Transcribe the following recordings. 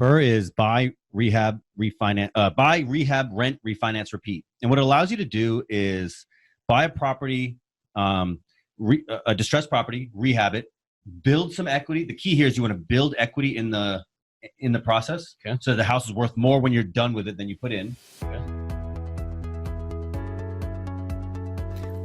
BRRRR is buy, rehab, rent, refinance, repeat. And what it allows you to do is buy a property, a distressed property, rehab it, build some equity. The key here is you want to build equity in the process, Okay. so the house is worth more when you're done with it than you put in. Okay.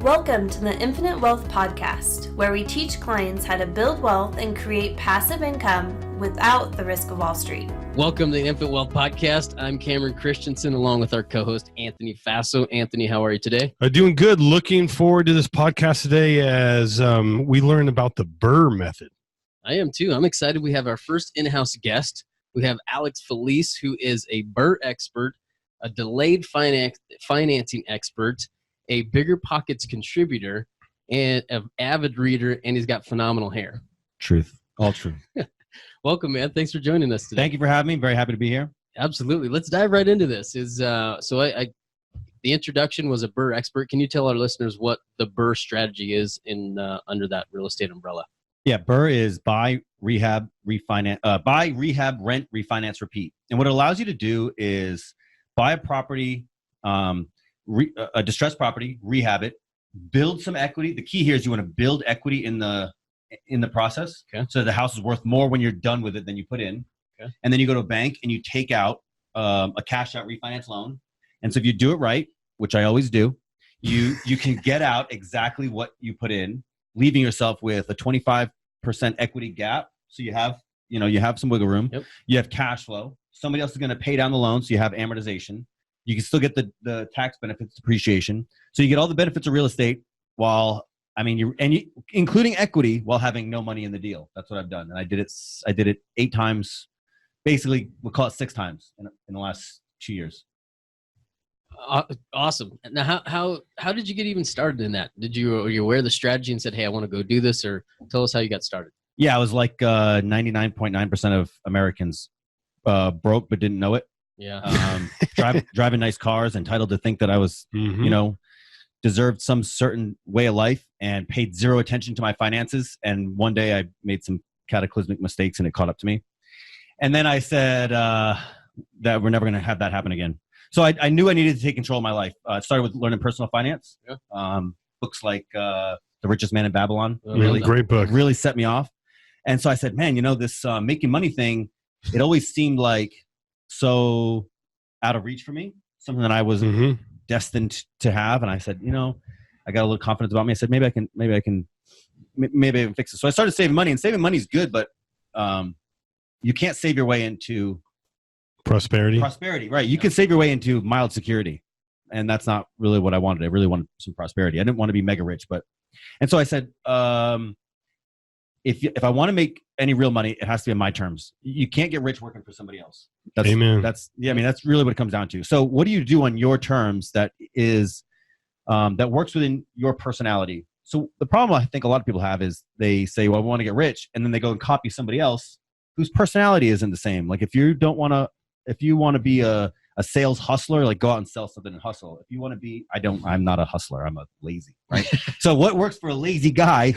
Welcome to the Infinite Wealth Podcast, where we teach clients how to build wealth and create passive income without the risk of Wall Street. Welcome to the Infinite Wealth Podcast. I'm Cameron Christensen, along with our co-host, Anthony Faso. Anthony, how are you today? Doing good. Looking forward to this podcast today as we learn about the BRRRR method. I am too. I'm excited. We have our first in-house guest. We have Alex Felice, who is a BRRRR expert, a delayed financing expert, a Bigger Pockets contributor, and an avid reader, and he's got phenomenal hair. Truth. All true. Welcome, man. Thanks for joining us today. Thank you for having me. Very happy to be here. Absolutely. Let's dive right into this. The introduction was a BRRRR expert. Can you tell our listeners what the BRRRR strategy is in under that real estate umbrella? Yeah, BRRRR is buy, rehab, rent, refinance, repeat. And what it allows you to do is buy a property, a distressed property, rehab it, build some equity. The key here is you want to build equity in the process, okay, so the house is worth more when you're done with it than you put in. Okay. And then you go to a bank and you take out a cash out refinance loan. And so if you do it right, which I always do, you can get out exactly what you put in, leaving yourself with a 25% equity gap. So you have some wiggle room. Yep. You have cash flow. Somebody else is going to pay down the loan, so you have amortization. You can still get the tax benefits, depreciation. So you get all the benefits of real estate including equity, while having no money in the deal. That's what I've done. And I did it 8 times, basically we'll call it 6 times in the last 2 years. Awesome. Now, how did you get even started in that? Were you aware of the strategy and said, hey, I want to go do this? Or tell us how you got started. Yeah, I was like 99.9% of Americans, broke but didn't know it. Yeah. Driving nice cars, entitled to think that I was, deserved some certain way of life, and paid zero attention to my finances. And one day I made some cataclysmic mistakes and it caught up to me. And then I said that we're never going to have that happen again. So I knew I needed to take control of my life. It started with learning personal finance. Yeah. Books like The Richest Man in Babylon. Really great book. Really set me off. And so I said, man, this making money thing, it always seemed like so out of reach for me, something that I was destined to have. And I said, I got a little confidence about me. I said, maybe I can fix it. So I started saving money, and saving money is good, but you can't save your way into prosperity, right? You can save your way into mild security, and that's not really what I wanted. I really wanted some prosperity. I didn't want to be mega rich, and so I said, if I want to make any real money, it has to be on my terms. You can't get rich working for somebody else. Amen. That's really what it comes down to. So what do you do on your terms that is that works within your personality? So the problem I think a lot of people have is they say, well, I want to get rich, and then they go and copy somebody else whose personality isn't the same. Like if you want to be a sales hustler, like go out and sell something and hustle. If you want to be, I'm not a hustler. I'm a lazy, right? So what works for a lazy guy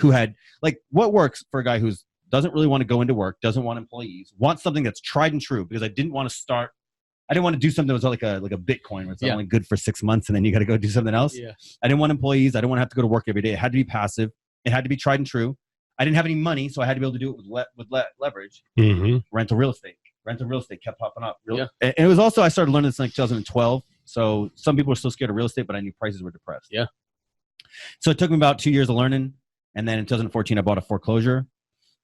what works for a guy who's doesn't really want to go into work, doesn't want employees, wants something that's tried and true, because I didn't want to do something that was like a Bitcoin where it's only good for 6 months and then you got to go do something else. Yeah. I didn't want employees. I didn't want to have to go to work every day. It had to be passive. It had to be tried and true. I didn't have any money, so I had to be able to do it with leverage. Rental real estate kept popping up. And it was also, I started learning this in 2012. So some people were still scared of real estate, but I knew prices were depressed. Yeah. So it took me about 2 years of learning. And then in 2014, I bought a foreclosure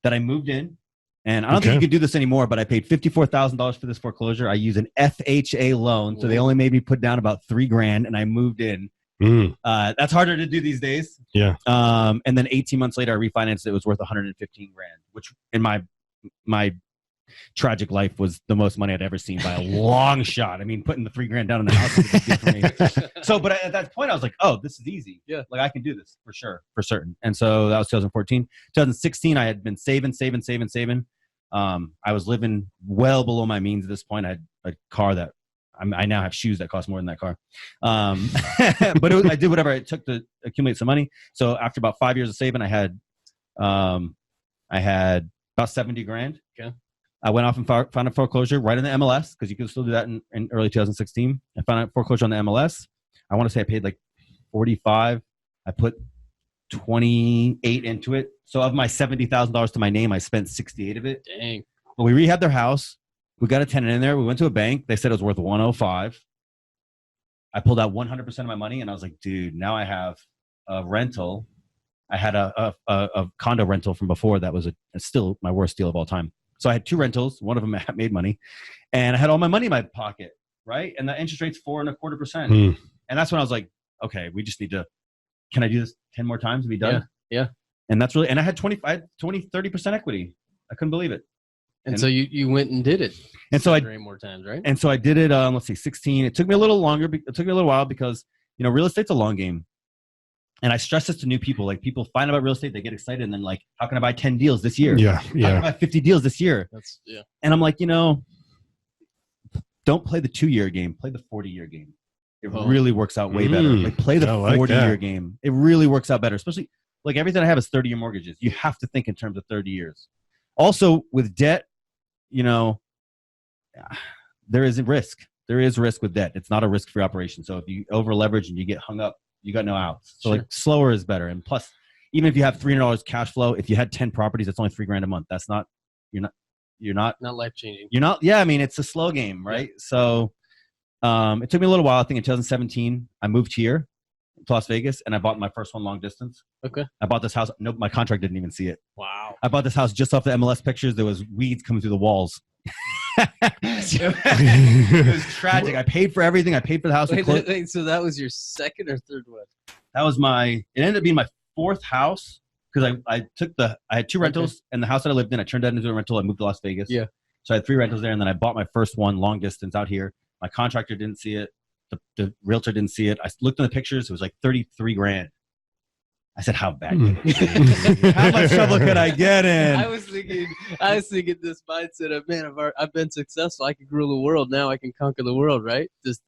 that I moved in. And I don't think you could do this anymore, but I paid $54,000 for this foreclosure. I used an FHA loan. So they only made me put down about $3,000, and I moved in. That's harder to do these days. Yeah. And then 18 months later, I refinanced it. It was worth $115,000, which in my tragic life was the most money I'd ever seen by a long shot. I mean, putting the $3,000 down in the house was a big deal for me. So, but at that point I was like, oh, this is easy. Yeah. Like I can do this for sure, for certain. And so that was 2014. 2016, I had been saving. I was living well below my means at this point. I had a car that I now have shoes that cost more than that car. But I did whatever it took to accumulate some money. So after about 5 years of saving, I had about $70,000. Okay. I went off and found a foreclosure right in the MLS because you can still do that in early 2016. I found a foreclosure on the MLS. I want to say I paid like 45. I put 28 into it. So of my $70,000 to my name, I spent 68 of it. Dang. But we rehabbed their house. We got a tenant in there. We went to a bank. They said it was worth 105. I pulled out 100% of my money, and I was like, dude, now I have a rental. I had a condo rental from before that was still my worst deal of all time. So I had 2 rentals. One of them made money, and I had all my money in my pocket, right? And the interest rate's 4.25%. And that's when I was like, okay, we just need to. Can I do this 10 more times and be done? Yeah. And that's really. And I had 30% equity. I couldn't believe it. And so you went and did it. And so I 3 more times, right? And so I did it. Let's see, 16. It took me a little longer. It took me a little while because real estate's a long game. And I stress this to new people. Like, people find about real estate, they get excited, and then like, how can I buy 10 deals this year? Yeah. How can I buy 50 deals this year? And I'm like, don't play the 2-year game. Play the 40-year game. It really works out way better. Like, play the 40-year game. It really works out better, especially like everything I have is 30-year mortgages. You have to think in terms of 30 years. Also, with debt, there is a risk. There is risk with debt. It's not a risk-free operation. So if you over leverage and you get hung up, you got no outs. So like, slower is better. And plus, even if you have $300 cash flow, if you had 10 properties, that's only $3,000 a month. That's not, you're not life changing. You're not. Yeah, I mean, it's a slow game, right? Yeah. So it took me a little while. I think in 2017, I moved here to Las Vegas, and I bought my first one long distance. Okay. I bought this house. Nope, my contract didn't even see it. Wow. I bought this house just off the MLS pictures. There was weeds coming through the walls. It was tragic. I paid for everything. I paid for the house. Wait, so that was your second or third one? That was it ended up being my 4th house because I had 2 rentals, and the house that I lived in, I turned that into a rental. I moved to Las Vegas. Yeah. So I had 3 rentals there, and then I bought my first one long distance out here. My contractor didn't see it. The realtor didn't see it. I looked in the pictures. It was like $33,000. I said, how bad? How much trouble could I get in? I was thinking this mindset of, man, I've been successful. I can rule the world. Now I can conquer the world, right? This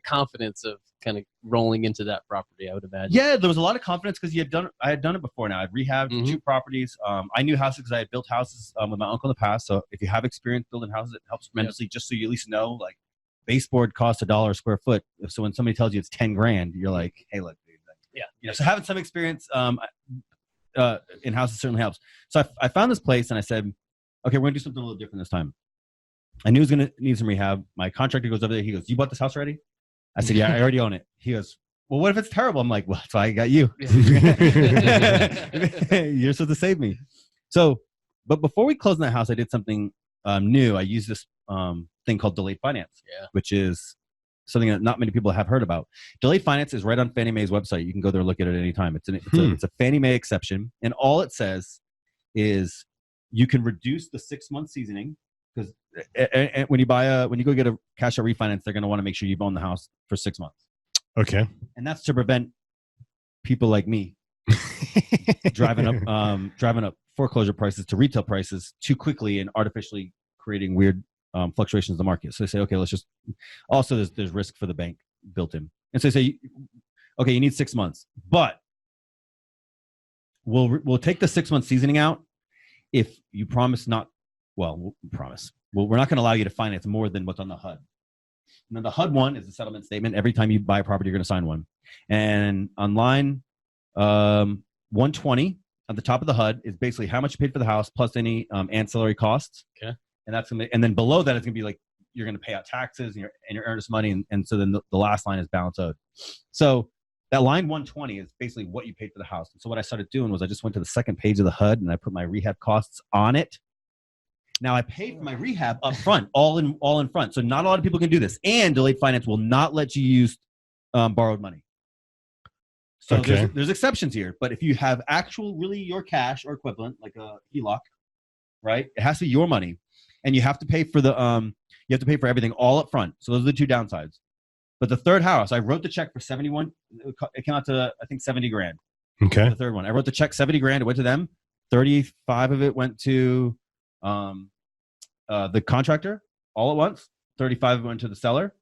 confidence of kind of rolling into that property, I would imagine. Yeah, there was a lot of confidence because I had done it before now. I'd rehabbed 2 properties. I knew houses because I had built houses with my uncle in the past. So if you have experience building houses, it helps tremendously, just so you at least know, like, baseboard costs $1 a square foot. So when somebody tells you it's $10,000, you're like, hey, look, dude. Yeah. So having some experience in houses certainly helps. So I found this place, and I said, okay, we're gonna do something a little different this time. I knew it was gonna need some rehab. My contractor goes over there. He goes, you bought this house already? I said, yeah, I already own it. He goes, well, what if it's terrible? I'm like, well, that's why I got you. You're supposed to save me. So, but before we closed on that house, I did something new. I used this thing called delayed finance, which is something that not many people have heard about. Delayed finance is right on Fannie Mae's website. You can go there and look at it at any time. It's a Fannie Mae exception, and all it says is you can reduce the 6-month seasoning, because when you go get a cash out refinance, they're going to want to make sure you've owned the house for 6 months. Okay, and that's to prevent people like me driving up foreclosure prices to retail prices too quickly and artificially creating weird fluctuations in the market. So they say, okay, let's just, also there's risk for the bank built in. And so they say, okay, you need 6 months, but we'll take the 6-month seasoning out if you promise not, we'll promise. Well, we're not going to allow you to finance more than what's on the HUD. Now the HUD one is the settlement statement. Every time you buy a property, you're going to sign one. And on line 120 at the top of the HUD is basically how much you paid for the house plus any ancillary costs. Okay. And then below that, it's gonna be like you're gonna pay out taxes and your earnest money, and so then the last line is balance owed. So that line 120 is basically what you paid for the house. And so what I started doing was I just went to the second page of the HUD and I put my rehab costs on it. Now I paid for my rehab up front, all in front. So not a lot of people can do this, and delayed finance will not let you use borrowed money. So there's exceptions here, but if you have actual really your cash or equivalent, like a HELOC, right? It has to be your money. And you have to pay for everything all up front. So those are the 2 downsides. But the third house, I wrote the check for 71. It came out to, I think, $70,000. Okay. The third one, I wrote the check $70,000. It went to them. 35 of it went to the contractor all at once. 35 of it went to the seller.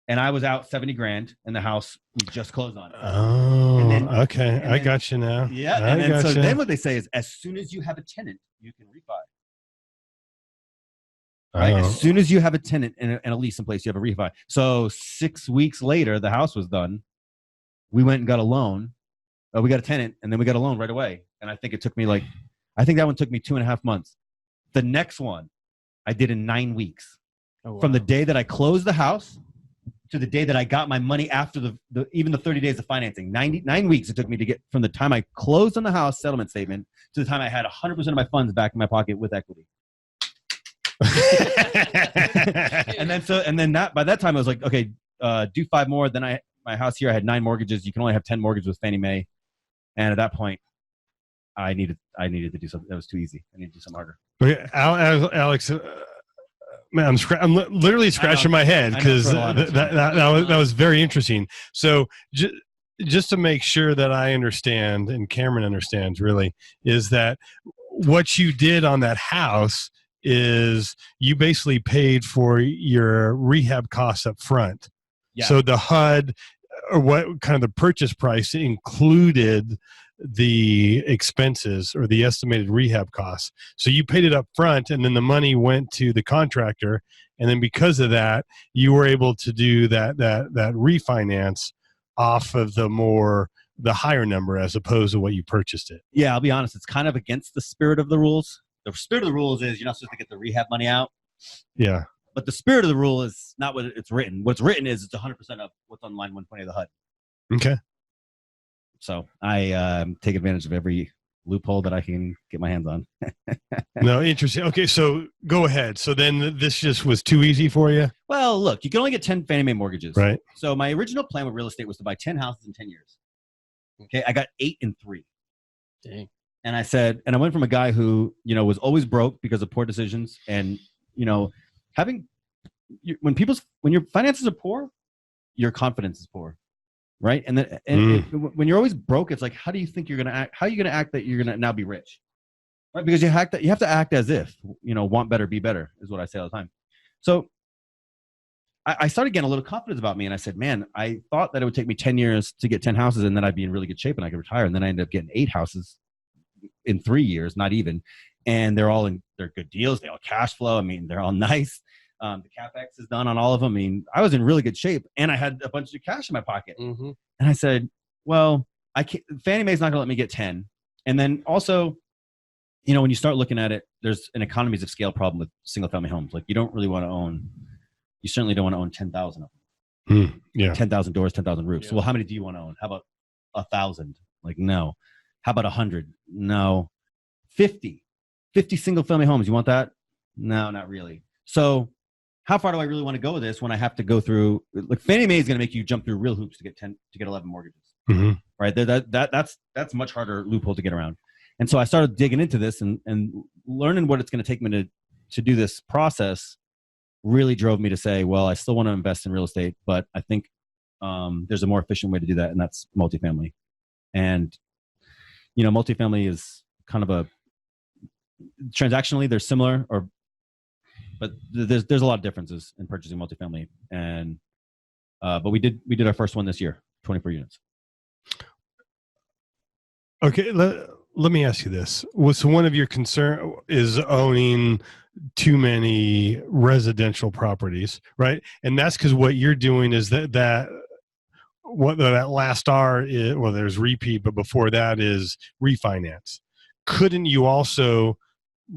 And I was out $70,000, and the house we just closed on. Oh, okay. I got you now. Yeah. And then what they say is, as soon as you have a tenant, you can refi. Right? Oh. As soon as you have a tenant and a lease in place, you have a refi. So 6 weeks later, the house was done. We went and got a loan. We got a tenant, and then we got a loan right away. And I think it took me I think that one took me 2.5 months. The next one I did in 9 weeks. Oh, wow. From the day that I closed the house to the day that I got my money after even the 30 days of financing. 9 weeks it took me to get from the time I closed on the house settlement statement to the time I had 100% of my funds back in my pocket with equity. and then by that time I was like, okay, do 5 more. Then my house here, I had 9 mortgages. You can only have 10 mortgages with Fannie Mae. And at that point, I needed to do something that was too easy. I needed to do something harder. Okay, Alex, man, I'm literally scratching my head because that was very interesting. So just to make sure that I understand and Cameron understands really is that what you did on that house is you basically paid for your rehab costs up front. Yeah. So the HUD or what kind of the purchase price included the expenses or the estimated rehab costs. So you paid it up front and then the money went to the contractor. And then because of that, you were able to do that refinance off of the higher number as opposed to what you purchased it. Yeah, I'll be honest. It's kind of against the spirit of the rules. The spirit of the rules is you're not supposed to get the rehab money out. Yeah. But the spirit of the rule is not what it's written. What's written is it's 100% of what's on line 120 of the HUD. Okay. So I take advantage of every loophole that I can get my hands on. No, interesting. Okay, so go ahead. So then this just was too easy for you? Well, look, you can only get 10 Fannie Mae mortgages. Right. So my original plan with real estate was to buy 10 houses in 10 years. Okay, I got 8 in 3. Dang. And I went from a guy who, was always broke because of poor decisions. And, when your finances are poor, your confidence is poor. Right. And when you're always broke, it's like, how do you think you're going to act? How are you going to act that you're going to now be rich? Right. Because you have to act as if, want better, be better is what I say all the time. So I started getting a little confidence about me. And I said, man, I thought that it would take me 10 years to get 10 houses and then I'd be in really good shape and I could retire. And then I ended up getting 8 houses in 3 years, not even. And they're good deals. They all cash flow. I mean, they're all nice. The CapEx is done on all of them. I mean, I was in really good shape and I had a bunch of cash in my pocket. Mm-hmm. And I said, well, Fannie Mae's not going to let me get 10. And then also, when you start looking at it, there's an economies of scale problem with single family homes. Like you certainly don't want to own 10,000 of them. Yeah. 10,000 doors, 10,000 roofs. Yeah. Well, how many do you want to own? How about 1,000? Like, no. How about 100? No. 50 single family homes. You want that? No, not really. So how far do I really want to go with this when I have to go through, like Fannie Mae is going to make you jump through real hoops to get 11 mortgages, right? That's much harder loophole to get around. And so I started digging into this and learning what it's going to take me to do this process really drove me to say, well, I still want to invest in real estate, but I think there's a more efficient way to do that. And that's multifamily. And, multifamily is kind of transactionally they're similar but there's a lot of differences in purchasing multifamily, and but we did our first one this year, 24 units. Okay, let me ask you this: so one of your concern is owning too many residential properties, right? And that's because what you're doing is that last R is, well, there's repeat, but before that is refinance. Couldn't you also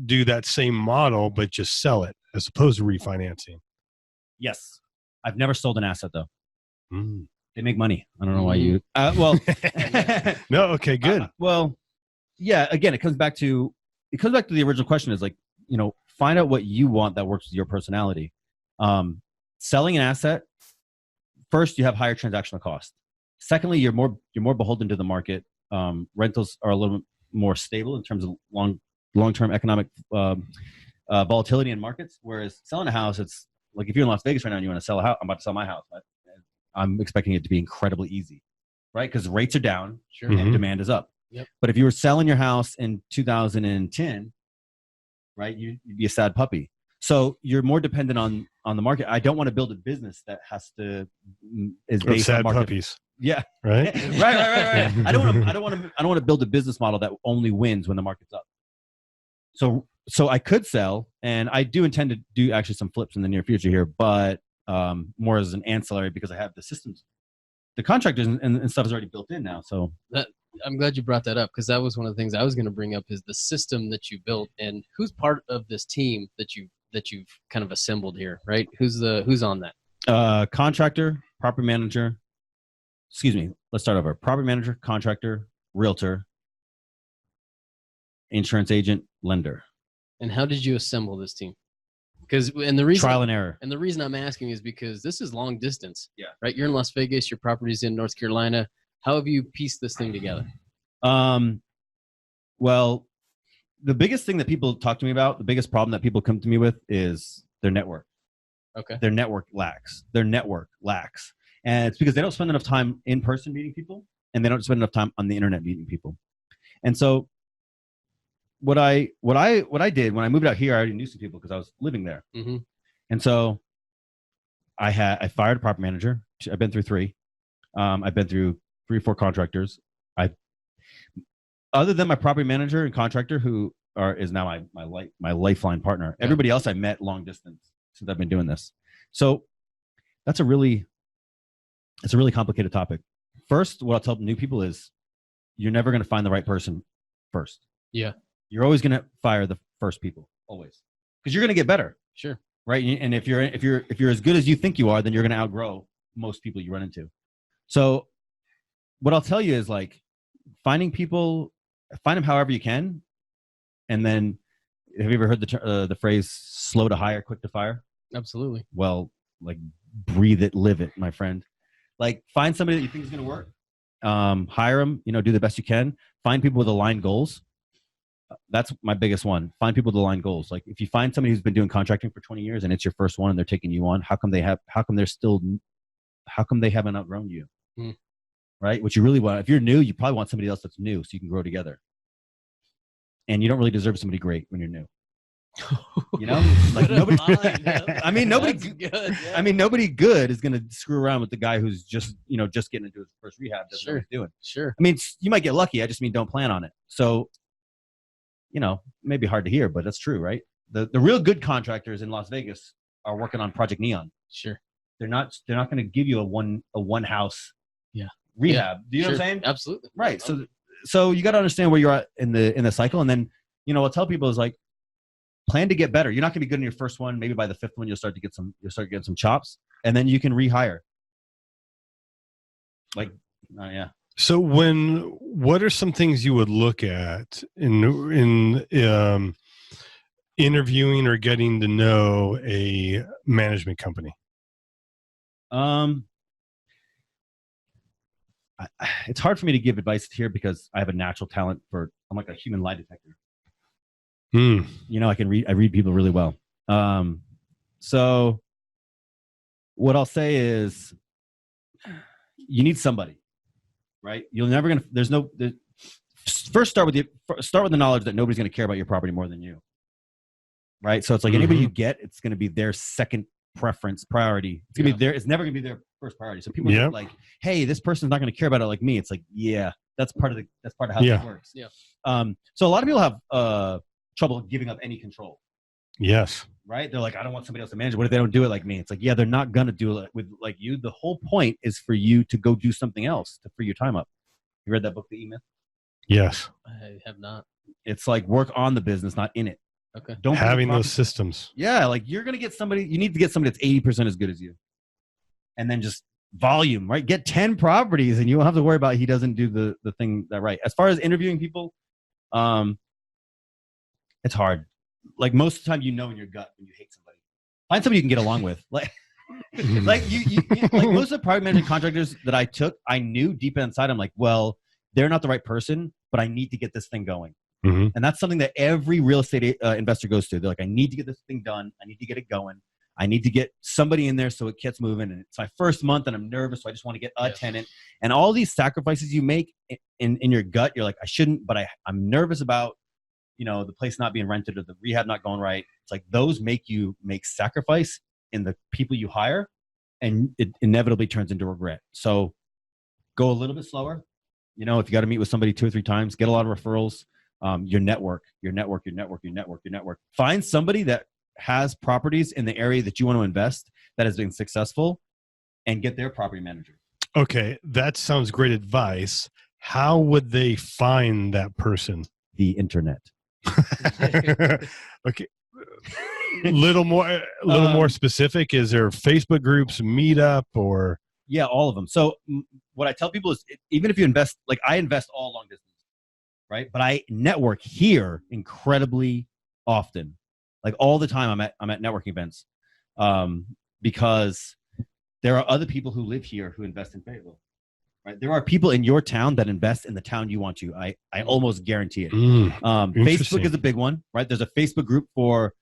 do that same model but just sell it as opposed to refinancing? Yes. I've never sold an asset though. They make money. I don't know why you well no, okay, good. Well, yeah, again, it comes back to the original question is like, find out what you want that works with your personality. Selling an asset, first you have higher transactional costs. Secondly, you're more beholden to the market. Rentals are a little more stable in terms of long-term economic volatility in markets, whereas selling a house, it's like if you're in Las Vegas right now and you want to sell a house, I'm about to sell my house. I'm expecting it to be incredibly easy, right? Because rates are down and demand is up. Yep. But if you were selling your house in 2010, right, you'd be a sad puppy. So you're more dependent on the market. I don't want to build a business that is based on market. Puppies. Yeah. Right. right. I don't want to build a business model that only wins when the market's up. So I could sell, and I do intend to do actually some flips in the near future here, but more as an ancillary because I have the systems, the contractors and stuff is already built in now. So I'm glad you brought that up, because that was one of the things I was going to bring up, is the system that you built, and who's part of this team that you've kind of assembled here, right? Who's on that? Contractor, property manager. Excuse me. Let's start over. Property manager, contractor, realtor, insurance agent, lender. And how did you assemble this team? Because the reason trial and error. And the reason I'm asking is because this is long distance. Yeah. Right. You're in Las Vegas. Your property's in North Carolina. How have you pieced this thing together? Well, the biggest thing that people talk to me about, the biggest problem that people come to me with is their network. Okay. Their network lacks. And it's because they don't spend enough time in person meeting people, and they don't spend enough time on the internet meeting people. And so what I did when I moved out here, I already knew some people because I was living there. Mm-hmm. And so I fired a property manager. I've been through 3. I've been through 3 or 4 contractors. Other than my property manager and contractor, who is now my lifeline partner. Yeah. Everybody else I met long distance since I've been doing this. So it's a really complicated topic. First, what I'll tell new people is you're never going to find the right person first. Yeah. You're always going to fire the first people, always, because you're going to get better. Sure. Right. And if you're as good as you think you are, then you're going to outgrow most people you run into. So what I'll tell you is, like, finding people, find them however you can. And then, have you ever heard the phrase slow to hire, quick to fire? Absolutely. Well, like, breathe it, live it, my friend. Like, find somebody that you think is going to work. Hire them, do the best you can. Find people with aligned goals. That's my biggest one. Find people with aligned goals. Like, if you find somebody who's been doing contracting for 20 years and it's your first one and they're taking you on, how come they haven't outgrown you? Right? What you really want, if you're new, you probably want somebody else that's new so you can grow together. And you don't really deserve somebody great when you're new. Like, nobody. I mean, nobody good. Yeah. I mean, nobody good is going to screw around with the guy who's just getting into his first rehab. Doesn't know what he's doing. Sure. I mean, you might get lucky. I just mean don't plan on it. So, maybe hard to hear, but that's true, right? The real good contractors in Las Vegas are working on Project Neon. Sure. They're not going to give you a one house. Yeah. Rehab. Do you know what I'm saying? Absolutely. Right. So you got to understand where you're at in the cycle, and then what I'll tell people is, like, plan to get better. You're not going to be good in your first one. Maybe by the 5th one, you'll start getting some chops, and then you can rehire. Like, yeah. So what are some things you would look at in interviewing or getting to know a management company? It's hard for me to give advice here because I have a natural talent I'm like a human lie detector. I read people really well. So what I'll say is, you need somebody, right? First start with the knowledge that nobody's going to care about your property more than you. Right. So it's like anybody you get, it's going to be their second preference priority. It's going to be it's never going to be their first priority. So people are like, hey, this person's not going to care about it like me. It's like, yeah, that's part of how it works. Yeah. So a lot of people have trouble giving up any control. Yes. Right? They're like, I don't want somebody else to manage it. What if they don't do it like me? It's like, yeah, they're not going to do it with like you. The whole point is for you to go do something else to free your time up. You read that book, The E-Myth? Yes. I have not. It's like, work on the business, not in it. Okay. Don't having those systems. Yeah. Like, you're going to get somebody, you need to get somebody that's 80% as good as you. And then just volume, right? Get 10 properties and you won't have to worry about he doesn't do the thing that right. As far as interviewing people, it's hard. Like, most of the time, in your gut when you hate somebody. Find somebody you can get along with. Like, like most of the property management contractors that I took, I knew deep inside, I'm like, well, they're not the right person, but I need to get this thing going. Mm-hmm. And that's something that every real estate investor goes through. They're like, I need to get this thing done. I need to get it going. I need to get somebody in there so it gets moving. And it's my first month and I'm nervous, so I just want to get a tenant. And all these sacrifices you make in your gut, you're like, I shouldn't, but I'm nervous about, the place not being rented or the rehab not going right. It's like, those make you make sacrifice in the people you hire, and it inevitably turns into regret. So go a little bit slower. If you got to meet with somebody 2 or 3 times, get a lot of referrals. your network. Find somebody that has properties in the area that you want to invest that has been successful, and get their property manager. Okay, that sounds great advice. How would they find that person? The internet. Okay. Little more specific. Is there Facebook groups, meetup, or? Yeah, all of them. So what I tell people is, even if you invest, like I invest all long distance, right? But I network here incredibly often, like all the time. I'm at networking events, because there are other people who live here who invest in Fayetteville, right? There are people in your town that invest in the town you want to. I almost guarantee it. Facebook is a big one, right? There's a Facebook group for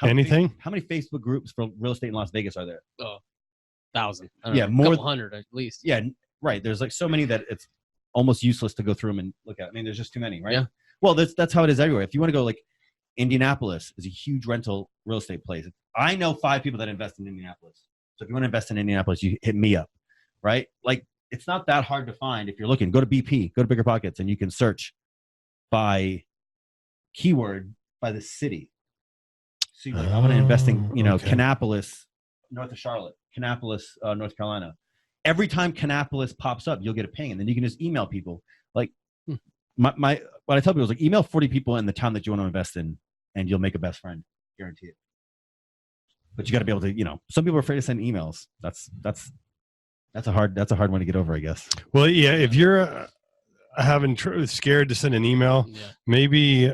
anything. How many Facebook groups for real estate in Las Vegas are there? 1,000. Yeah, more, a couple hundred at least. Yeah, right. There's like so many that it's almost useless to go through them and look at. I mean, there's just too many, right? Yeah. Well, that's how it is everywhere. If you want to go, like Indianapolis is a huge rental real estate place. I know 5 people that invest in Indianapolis. So if you want to invest in Indianapolis, you hit me up, right? Like it's not that hard to find. If you're looking, go to BP, go to Bigger Pockets, and you can search by keyword by the city. So you're like, I want to invest in, Kannapolis, north of Charlotte, Kannapolis, North Carolina. Every time Kannapolis pops up, you'll get a ping, and then you can just email people. Like what I tell people is like, email 40 people in the town that you want to invest in, and you'll make a best friend, guarantee it. But you got to be able to, some people are afraid to send emails. That's a hard one to get over, I guess. Well, yeah, if you're scared to send an email, maybe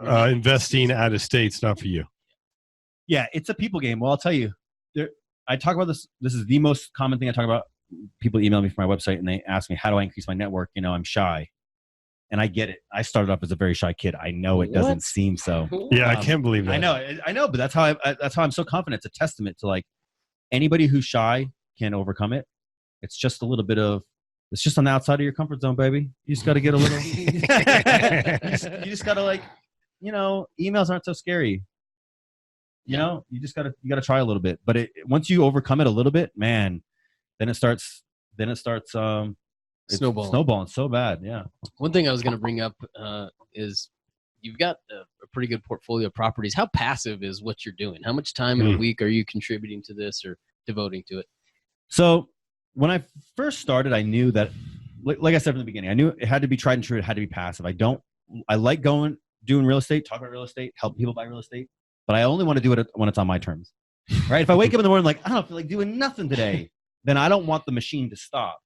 investing out of state's not for you. Yeah, it's a people game. Well, I'll tell you, I talk about this. This is the most common thing I talk about. People email me from my website and they ask me, how do I increase my network? I'm shy. And I get it. I started off as a very shy kid. I know it doesn't seem so. Yeah, I can't believe that. I know, but that's how I'm so confident. It's a testament to like anybody who's shy can overcome it. It's just a little bit of, it's just on the outside of your comfort zone, baby. You just got to get a little, you just got to like, emails aren't so scary. You got to try a little bit, but once you overcome it a little bit, man, then it starts snowballing so bad. Yeah. One thing I was going to bring up is you've got a pretty good portfolio of properties. How passive is what you're doing? How much time in a week are you contributing to this or devoting to it? So when I first started, I knew that, like I said from the beginning, I knew it had to be tried and true. It had to be passive. I like doing real estate, talk about real estate, help people buy real estate, but I only want to do it when it's on my terms, right? If I wake up in the morning, like, I don't feel like doing nothing today, then I don't want the machine to stop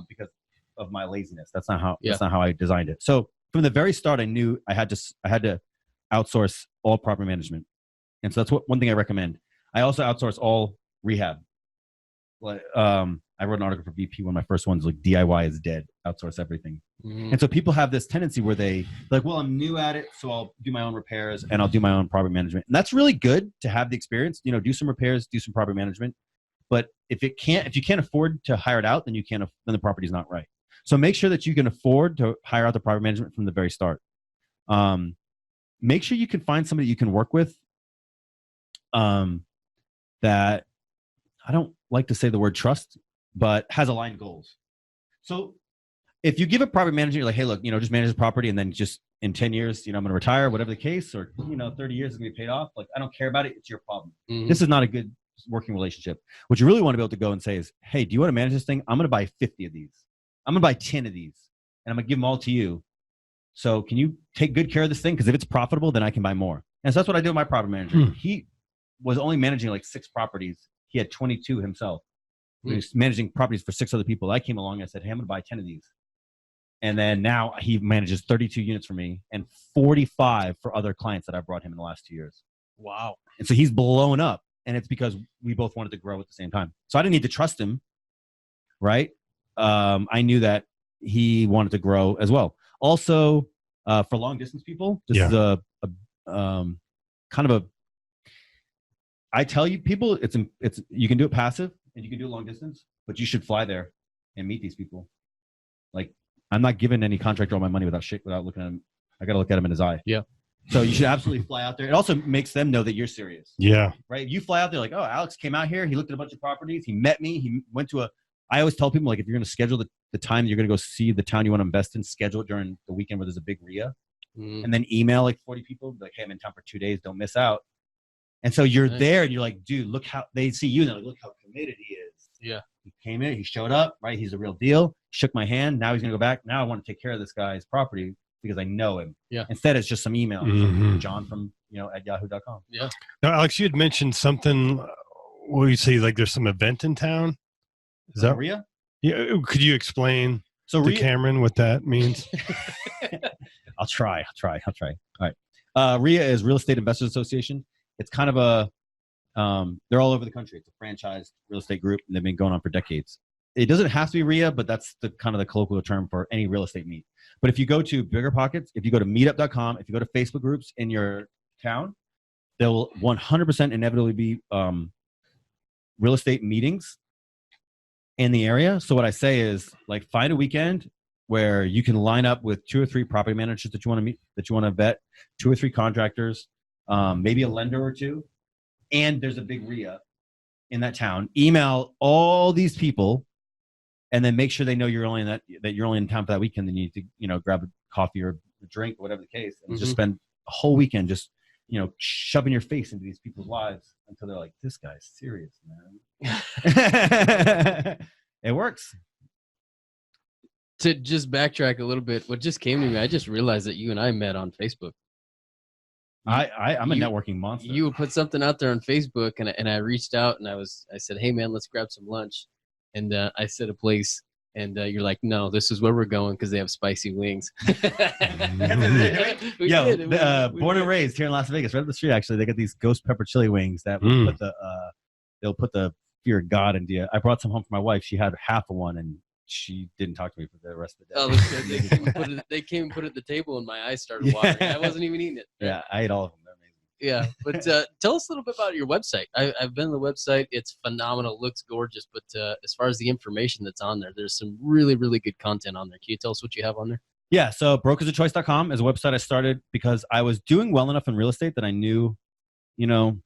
because of my laziness. That's not how I designed it. So from the very start, I knew I had to outsource all property management. And so that's one thing I recommend. I also outsource all rehab. Like, I wrote an article for VP, one of my first ones, like DIY is dead, outsource everything. Mm-hmm. And so people have this tendency where they like, well, I'm new at it, so I'll do my own repairs and I'll do my own property management. And that's really good to have the experience, do some repairs, do some property management. But if you can't afford to hire it out, then then the property's not right. So make sure that you can afford to hire out the property management from the very start. Make sure you can find somebody you can work with that, I don't like to say the word trust, but has aligned goals. So if you give a property manager, you're like, hey, look, just manage the property and then just in 10 years, I'm going to retire, whatever the case, or, 30 years is going to be paid off. Like, I don't care about it. It's your problem. Mm-hmm. This is not a good working relationship. What you really want to be able to go and say is, hey, do you want to manage this thing? I'm going to buy 50 of these. I'm going to buy 10 of these and I'm going to give them all to you. So can you take good care of this thing? Because if it's profitable, then I can buy more. And so that's what I do with my property manager. He was only managing like 6 properties. He had 22 himself. He was managing properties for 6 other people. I came along and I said, hey, I'm going to buy 10 of these. And then now he manages 32 units for me and 45 for other clients that I brought him in the last 2 years. Wow. And so he's blown up. And it's because we both wanted to grow at the same time. So I didn't need to trust him, right? I knew that he wanted to grow as well. Also, for long distance people, this is a kind of a, I tell you people, it's you can do it passive and you can do it long distance, but you should fly there and meet these people. Like, I'm not giving any contractor all my money without looking at him. I got to look at him in his eye. Yeah. So you should absolutely fly out there. It also makes them know that you're serious. Yeah. Right. You fly out there like, oh, Alex came out here. He looked at a bunch of properties. He met me. He went to I always tell people, like, if you're going to schedule the time you're going to go see the town you want to invest in, schedule it during the weekend where there's a big RIA, and then email like 40 people, like, hey, I'm in town for 2 days, don't miss out. And so you're there and you're like, dude, look how they see you and they're like, look how committed he is. Yeah. He came in, he showed up, right? He's a real deal. Shook my hand. Now he's going to go back. Now I want to take care of this guy's property because I know him. Yeah. Instead, it's just some email from John from, at yahoo.com. Yeah. Now, Alex, you had mentioned something. What do you say? Like there's some event in town? Is that RIA? Yeah. Could you explain to Cameron what that means? I'll try. All right. RIA is Real Estate Investors Association. It's kind of they're all over the country. It's a franchised real estate group, and they've been going on for decades. It doesn't have to be RIA, but that's the kind of the colloquial term for any real estate meet. But if you go to BiggerPockets, if you go to meetup.com, if you go to Facebook groups in your town, there will 100% inevitably be real estate meetings in the area. So what I say is, like, find a weekend where you can line up with 2 or 3 property managers that you want to meet, that you want to vet, 2 or 3 contractors, maybe a lender or 2, and there's a big RIA in that town. Email all these people, and then make sure they know you're only that you're only in town for that weekend. Then you need to grab a coffee or a drink, whatever the case, and just spend a whole weekend just shoving your face into these people's lives until they're like, this guy's serious, man. It works. To just backtrack a little bit, what just came to me, I just realized that you and I met on Facebook. I'm a networking monster. You would put something out there on Facebook, and I reached out and I said, hey man, let's grab some lunch. And I set a place, and you're like, no, this is where we're going because they have spicy wings. Born and raised here in Las Vegas, right up the street, actually, they got these ghost pepper chili wings that they'll put the fear of God into you. I brought some home for my wife. She had half of one, and she didn't talk to me for the rest of the day. Oh, they came and put it at the table, and my eyes started watering. I wasn't even eating it. Yeah, I ate all of them. They're amazing. Yeah, but tell us a little bit about your website. I've been to the website. It's phenomenal. Looks gorgeous. But as far as the information that's on there, there's some really, really good content on there. Can you tell us what you have on there? Yeah, so brokersofchoice.com is a website I started because I was doing well enough in real estate that I knew, real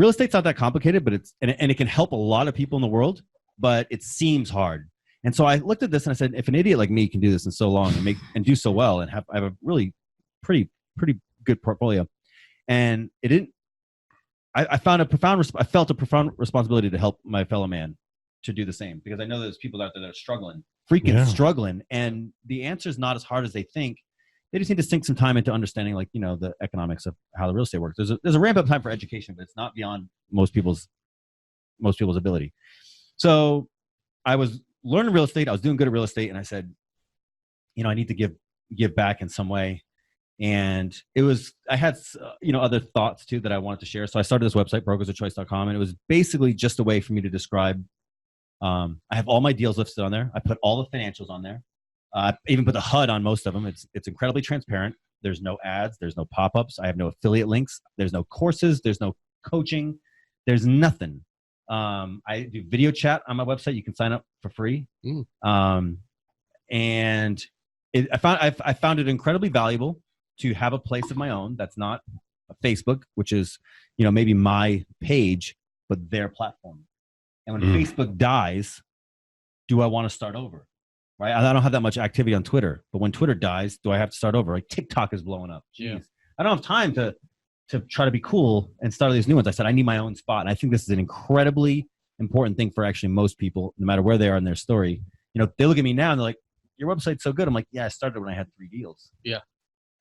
estate's not that complicated, but it can help a lot of people in the world, but it seems hard. And so I looked at this and I said, if an idiot like me can do this in so long and do so well and I have a really pretty good portfolio, and it didn't. I felt a profound responsibility to help my fellow man to do the same, because I know there's people out there that are struggling, struggling, and the answer is not as hard as they think. They just need to sink some time into understanding, like, the economics of how the real estate works. There's a ramp up time for education, but it's not beyond most people's ability. So I was learning real estate. I was doing good at real estate, and I said, I need to give back in some way. And I had other thoughts too that I wanted to share. So I started this website, brokersofchoice.com, and it was basically just a way for me to describe. I have all my deals listed on there. I put all the financials on there. I even put the HUD on most of them. It's incredibly transparent. There's no ads. There's no pop-ups. I have no affiliate links. There's no courses. There's no coaching. There's nothing. I do video chat on my website. You can sign up for free. And I found it incredibly valuable to have a place of my own that's not a Facebook, which is, maybe my page, but their platform. And when Facebook dies, do I want to start over? Right? I don't have that much activity on Twitter, but when Twitter dies, do I have to start over? Like TikTok is blowing up. Jeez. Yeah. I don't have time to try to be cool and start all these new ones. I said, I need my own spot. And I think this is an incredibly important thing for actually most people, no matter where they are in their story. They look at me now and they're like, your website's so good. I'm like, yeah, I started when I had 3 deals. Yeah.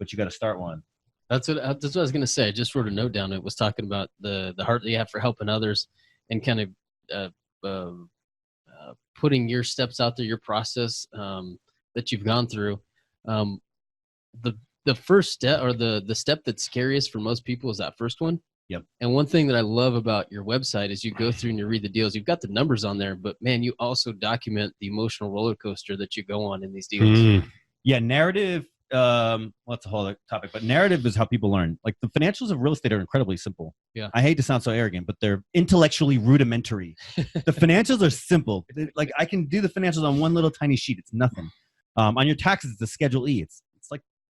But you got to start one. That's what I was going to say. I just wrote a note down. It was talking about the heart that you have for helping others, and kind of putting your steps out there, your process that you've gone through. The first step, or the step that's scariest for most people, is that first one. Yep. And one thing that I love about your website is you go through and you read the deals. You've got the numbers on there, but man, you also document the emotional roller coaster that you go on in these deals. Yeah, narrative. That's a whole other topic, but narrative is how people learn. Like, the financials of real estate are incredibly simple. Yeah. I hate to sound so arrogant, but they're intellectually rudimentary. The financials are simple. Like, I can do the financials on one little tiny sheet. It's nothing. On your taxes, it's a Schedule E. It's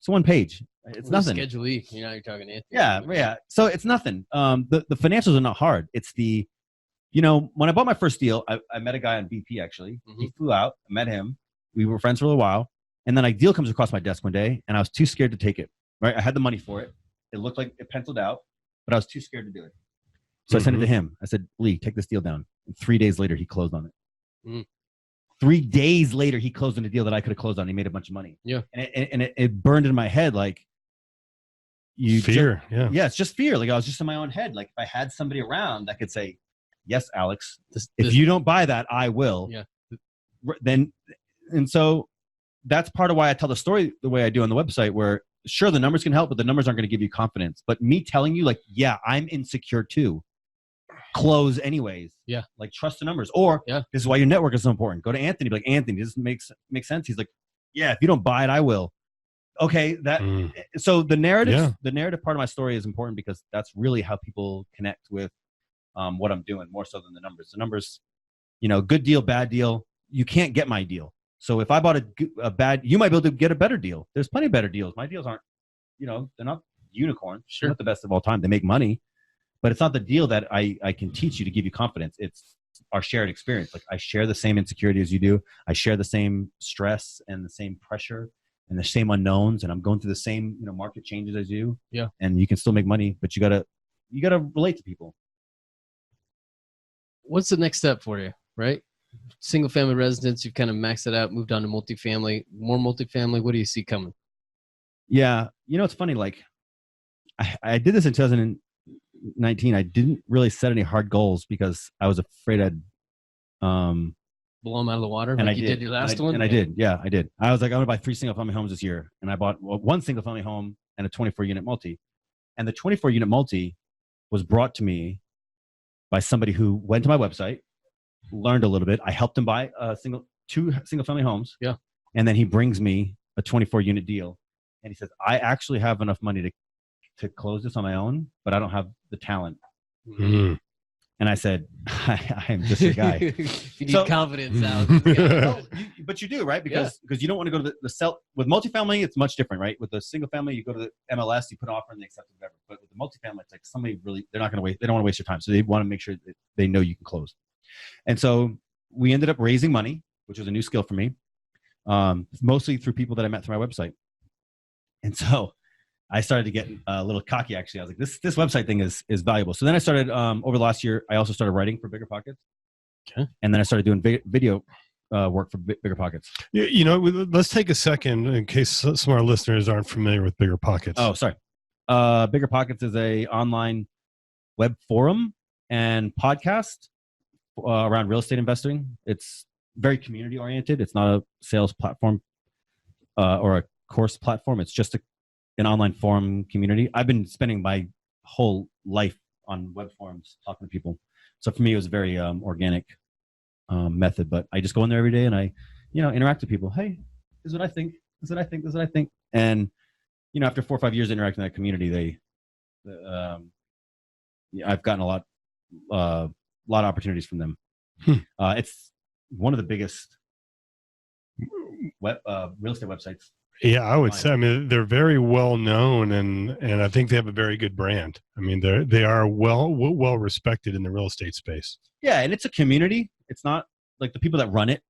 one page. It's nothing. Schedule E. You're talking Anthony. Yeah. So it's nothing. The financials are not hard. It's the When I bought my first deal, I met a guy on BP actually. He flew out, I met him. We were friends for a little while. And then a deal comes across my desk one day and I was too scared to take it, right? I had the money for it. It looked like it penciled out, but I was too scared to do it. So I sent it to him. I said, Lee, take this deal down. And 3 days later, he closed on it. 3 days later, he closed on a deal that I could have closed on. He made a bunch of money. Yeah. And it burned in my head like, fear. Yeah, it's just fear. Like I was just in my own head. Like if I had somebody around that could say, yes, Alex, if you don't buy that, I will. Yeah. And so that's part of why I tell the story the way I do on the website, where sure, the numbers can help, but the numbers aren't going to give you confidence. But me telling you like, yeah, I'm insecure too. Close anyways. Yeah. Like trust the numbers. Or this is why your network is so important. Go to Anthony. Be like, Anthony, this makes sense. He's like, yeah, if you don't buy it, I will. Okay. So the narrative part of my story is important because that's really how people connect with what I'm doing more so than the numbers. The numbers, good deal, bad deal. You can't get my deal. So if I bought a bad, you might be able to get a better deal. There's plenty of better deals. My deals aren't, they're not unicorns. Sure. They're not the best of all time. They make money, but it's not the deal that I can teach you to give you confidence. It's our shared experience. Like I share the same insecurity as you do. I share the same stress and the same pressure and the same unknowns. And I'm going through the same, market changes as you. Yeah. And you can still make money, but you gotta relate to people. What's the next step for you, right? Single family residence, you've kind of maxed it out, moved on to multifamily, more multifamily. What do you see coming? Yeah. It's funny. Like I did this in 2019. I didn't really set any hard goals because I was afraid I'd, blow them out of the water. And like I you did. did your last one. And I did. Yeah, I did. I was like, I'm going to buy 3 single family homes this year. And I bought one single family home and a 24 unit multi. And the 24 unit multi was brought to me by somebody who went to my website, learned a little bit. I helped him buy 2 single family homes. Yeah. And then he brings me a 24 unit deal. And he says, I actually have enough money to close this on my own, but I don't have the talent. Mm. And I said, I am just a guy. You need confidence, Alex. But you do, right? Because you don't want to go to the sell. With multifamily, it's much different, right? With the single family, you go to the MLS, you put an offer and they accept it, whatever. But with the multifamily, it's like somebody really, they're not going to wait. They don't want to waste your time. So they want to make sure that they know you can close. And so we ended up raising money, which was a new skill for me, mostly through people that I met through my website. And so I started to get a little cocky, actually. I was like, this website thing is valuable. So then I started, over the last year, I also started writing for BRRRR. Okay. And then I started doing video work for BRRRR. Let's take a second in case some of our listeners aren't familiar with BRRRR. Oh, sorry. BRRRR is a online web forum and podcast around real estate investing. It's very community oriented. It's not a sales platform or a course platform. It's just an online forum community. I've been spending my whole life on web forums talking to people. So for me, it was a very organic method, but I just go in there every day and I, interact with people. Hey, this is what I think. This is what I think. This is what I think. And, after 4 or 5 years interacting in that community, I've gotten a lot of opportunities from them. It's one of the biggest real estate websites. Yeah, I would say. I mean, they're very well known, and I think they have a very good brand. I mean, they are well respected in the real estate space. Yeah, and it's a community. It's not like the people that run it.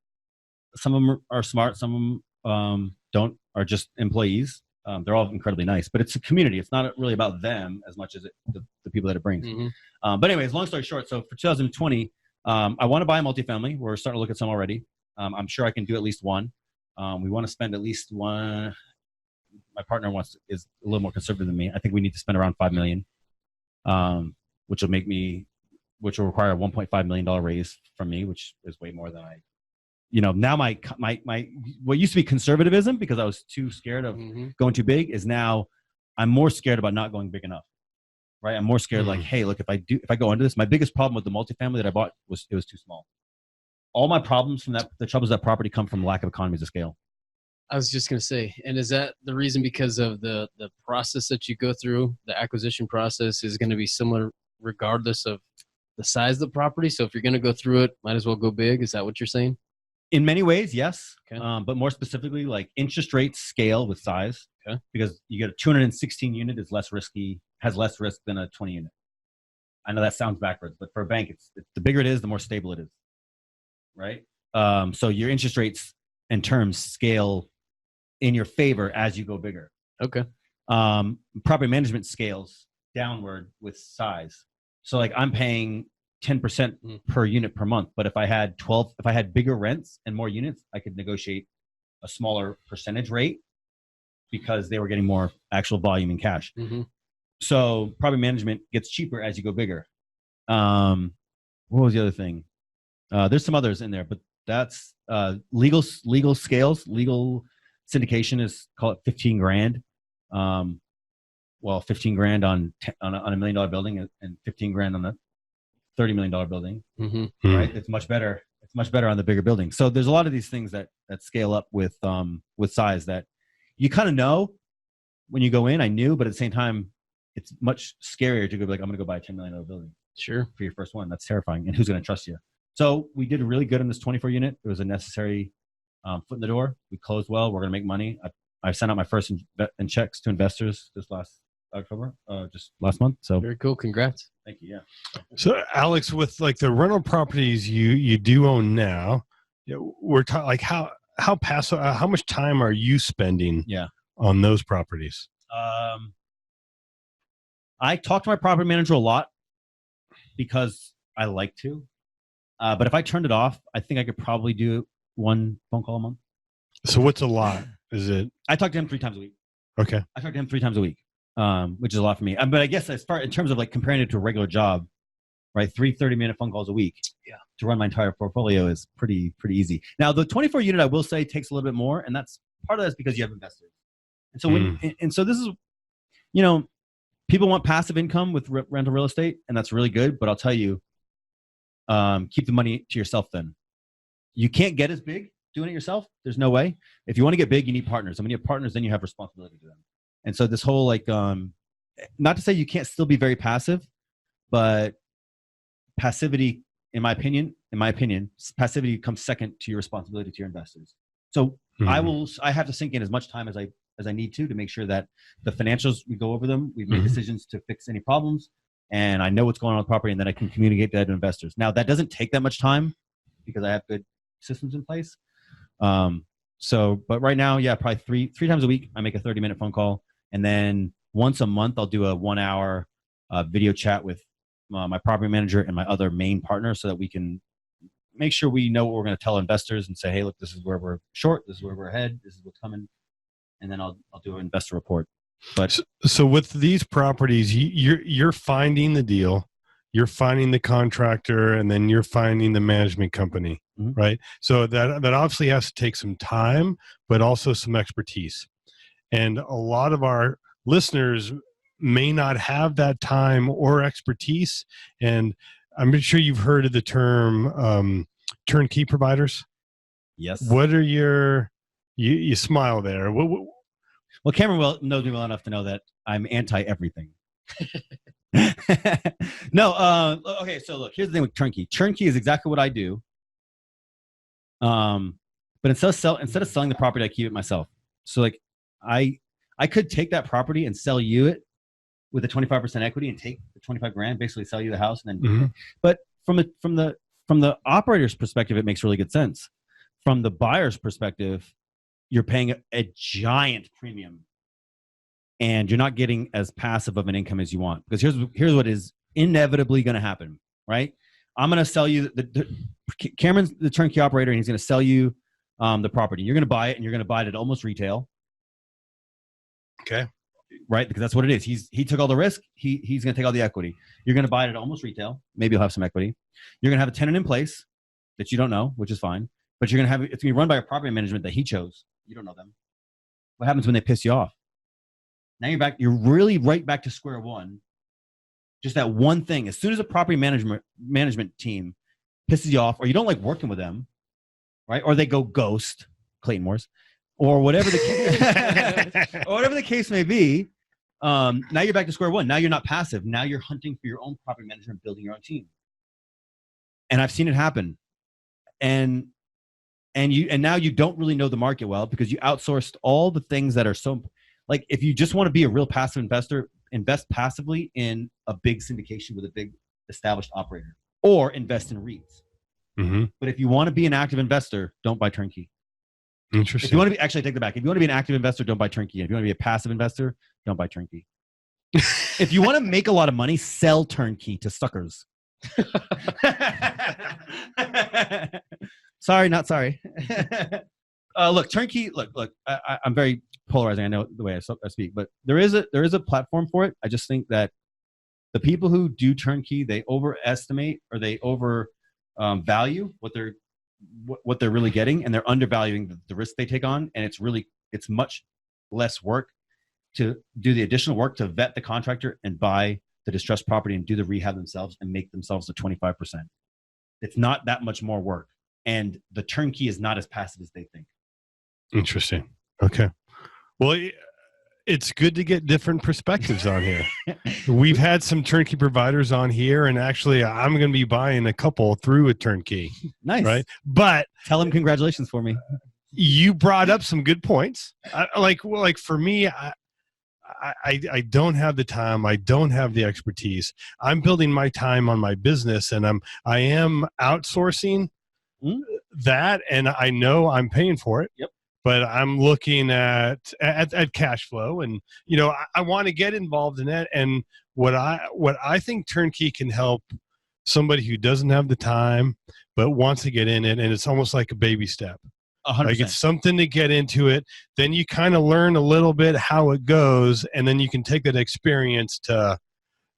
Some of them are smart. Some of them don't. Are just employees. They're all incredibly nice, but it's a community. It's not really about them as much as the people that it brings. Mm-hmm. But anyways, long story short. So for 2020, I want to buy a multifamily. We're starting to look at some already. I'm sure I can do at least one. We want to spend at least one. My partner is a little more conservative than me. I think we need to spend around $5 million, which will require a $1.5 million raise from me, which is way more than I. Now my what used to be conservatism because I was too scared of going too big is now I'm more scared about not going big enough. Right? I'm more scared like, hey, look, if I go into this, my biggest problem with the multifamily that I bought was it was too small. All my problems from the troubles of that property come from lack of economies of scale. I was just going to say, and is that the reason because of the process that you go through, the acquisition process is going to be similar regardless of the size of the property? So if you're going to go through it, might as well go big. Is that what you're saying? In many ways, yes. Okay. But more specifically, like interest rates scale with size. Okay. Because you get a 216 unit has less risk than a 20 unit. I know that sounds backwards, but for a bank, it's the bigger it is, the more stable it is, right? So your interest rates and terms scale in your favor as you go bigger. Okay. Property management scales downward with size. So like I'm paying 10% per unit per month, but if I had bigger rents and more units, I could negotiate a smaller percentage rate because they were getting more actual volume in cash. Mm-hmm. So property management gets cheaper as you go bigger. What was the other thing? There's some others in there, but that's legal scales. Legal syndication is, call it 15 grand. Well, 15 grand on a $1 million building and 15 grand on a $30 million building, right? It's much better. It's much better on the bigger building. So there's a lot of these things that scale up with size that you kind of know when you go in. I knew, but at the same time, it's much scarier to go like, I'm going to go buy a $10 million building. Sure. For your first one. That's terrifying. And who's going to trust you? So we did really good on this 24 unit. It was a necessary foot in the door. We closed well. We're going to make money. I sent out my first in checks to investors this last October, just last month. So very cool. Congrats. Thank you. Yeah. So Alex, with like the rental properties you do own now, we're like how much time are you spending on those properties? I talk to my property manager a lot because I like to, but if I turned it off, I think I could probably do one phone call a month. So what's a lot? Is it? I talk to him 3 times a week. Okay. I talk to him 3 times a week, which is a lot for me. But I guess as far in terms of like comparing it to a regular job, right? 3 30-minute phone calls a week to run my entire portfolio is pretty easy. Now the 24 unit, I will say, takes a little bit more, and that's part of that is because you have investors. And so so this is, people want passive income with rental real estate, and that's really good. But I'll tell you, keep the money to yourself. Then you can't get as big doing it yourself. There's no way. If you want to get big, you need partners. And when you have partners, then you have responsibility to them. And so this whole not to say you can't still be very passive, but passivity, in my opinion, passivity comes second to your responsibility to your investors. So I have to sink in as much time as I need to make sure that the financials, we go over them. We've made decisions to fix any problems, and I know what's going on with the property, and then I can communicate that to investors. Now that doesn't take that much time because I have good systems in place. But right now, probably three times a week, I make a 30-minute phone call. And then once a month, I'll do a 1-hour video chat with my property manager and my other main partner so that we can make sure we know what we're going to tell investors and say, hey, look, this is where we're short. This is where we're ahead. This is what's coming. And then I'll do an investor report. But so with these properties, you're finding the deal, you're finding the contractor, and then you're finding the management company, right? So that obviously has to take some time, but also some expertise. And a lot of our listeners may not have that time or expertise. And I'm sure you've heard of the term turnkey providers. Yes. What are your you smile there. Well, Cameron knows me well enough to know that I'm anti everything. No, okay. So look, here's the thing with turnkey. Turnkey is exactly what I do. But instead of selling the property, I keep it myself. So like, I could take that property and sell you it with a 25% equity and take the 25 grand, basically sell you the house, and then. But from the operator's perspective, it makes really good sense. From the buyer's perspective, you're paying a giant premium, and you're not getting as passive of an income as you want. Because here's what is inevitably going to happen, right? I'm going to sell you Cameron's the turnkey operator, and he's going to sell you the property. You're going to buy it, and you're going to buy it at almost retail. Okay. Right? Because that's what it is. He took all the risk. He's going to take all the equity. You're going to buy it at almost retail. Maybe you'll have some equity. You're going to have a tenant in place that you don't know, which is fine. But it's going to be run by a property management that he chose. You don't know them. What happens when they piss you off? Now you're really right back to square one. Just that one thing. As soon as a property management team pisses you off, or you don't like working with them, right? Or they go ghost, Clayton Morse, or whatever the case may be. Now you're back to square one. Now you're not passive. Now you're hunting for your own property management, building your own team. And I've seen it happen. And now you don't really know the market well because you outsourced all the things that are so, like, if you just want to be a real passive investor, invest passively in a big syndication with a big established operator, or invest in REITs. Mm-hmm. But if you want to be an active investor, don't buy turnkey. Interesting. If you want to be, actually take that back. If you want to be an active investor, don't buy turnkey. If you want to be a passive investor, don't buy turnkey. If you want to make a lot of money, sell turnkey to suckers. Sorry, not sorry. Look, turnkey. Look. I'm very polarizing. I know the way I speak, but there is a platform for it. I just think that the people who do turnkey, they overestimate or they value what they're really getting, and they're undervaluing the risk they take on. And it's much less work to do the additional work to vet the contractor and buy the distressed property and do the rehab themselves and make themselves the 25%. It's not that much more work. And the turnkey is not as passive as they think. Interesting. Okay. Well, it's good to get different perspectives on here. We've had some turnkey providers on here, and actually I'm going to be buying a couple through a turnkey. Nice. Right. But tell them congratulations for me. You brought up some good points. Like for me, I don't have the time. I don't have the expertise. I'm building my time on my business, and I am outsourcing that, and I know I'm paying for it. Yep. But I'm looking at cash flow, and I want to get involved in that. And what I think turnkey can help somebody who doesn't have the time but wants to get in it, and it's almost like a baby step. 100%. Like it's something to get into it. Then you kind of learn a little bit how it goes, and then you can take that experience to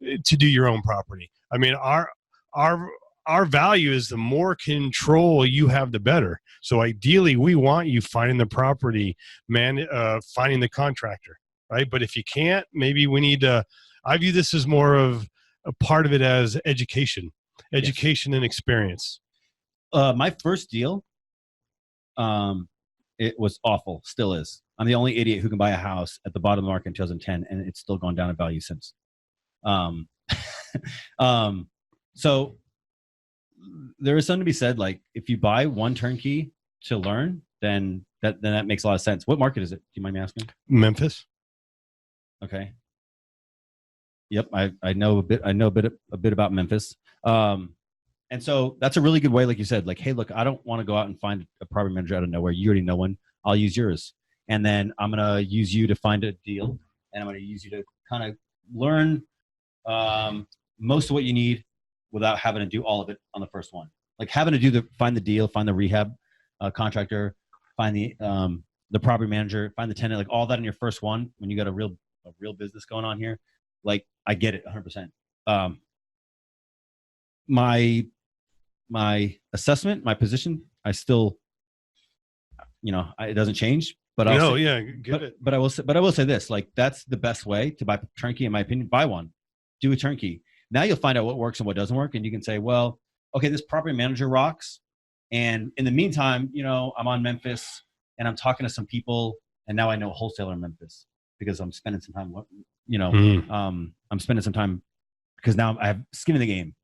do your own property. I mean, our value is the more control you have, the better. So ideally, we want you finding the property, finding the contractor, right? But if you can't, maybe we need to. I view this as more of a part of it as education and experience. My first deal. It was awful. Still is. I'm the only idiot who can buy a house at the bottom of the market in 2010, and it's still gone down in value since. So there is something to be said. Like if you buy one turnkey to learn, then that makes a lot of sense. What market is it? Do you mind me asking? Memphis. Okay. Yep, I know a bit. I know a bit about Memphis. And so that's a really good way, like you said, like, hey, look, I don't want to go out and find a property manager out of nowhere. You already know one. I'll use yours. And then I'm going to use you to find a deal. And I'm going to use you to kind of learn most of what you need without having to do all of it on the first one. Like having to find the deal, find the rehab contractor, find the property manager, find the tenant, like all that in your first one when you got a real business going on here. Like I get it 100%. My assessment, my position, I still, it doesn't change. But I will say this: like that's the best way to buy turnkey, in my opinion. Buy one, do a turnkey. Now you'll find out what works and what doesn't work, and you can say, well, okay, this property manager rocks, and in the meantime, I'm on Memphis and I'm talking to some people, and now I know a wholesaler in Memphis because I'm spending some time. I'm spending some time because now I have skin in the game.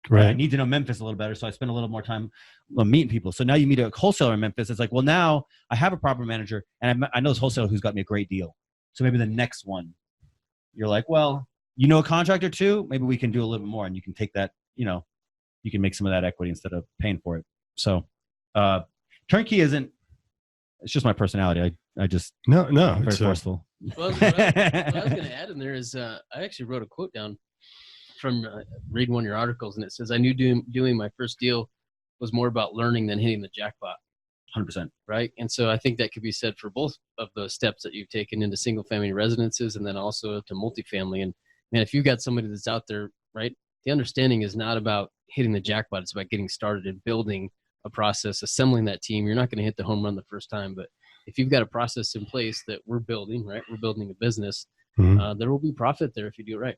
Right. I need to know Memphis a little better, so I spend a little more time meeting people. So now you meet a wholesaler in Memphis. It's like, well, now I have a property manager, and I know this wholesaler who's got me a great deal. So maybe the next one, you're like, well, a contractor too. Maybe we can do a little bit more, and you can take that. You can make some of that equity instead of paying for it. So, turnkey isn't. It's just my personality. I just I'm very forceful. Well, what I was going to add in there is I actually wrote a quote down from reading one of your articles, and it says, I knew doing my first deal was more about learning than hitting the jackpot. 100%. Right. And so I think that could be said for both of those steps that you've taken into single family residences and then also to multifamily. And man, if you've got somebody that's out there, right, the understanding is not about hitting the jackpot. It's about getting started and building a process, assembling that team. You're not going to hit the home run the first time, but if you've got a process in place that we're building, right, we're building a business, there will be profit there if you do it right.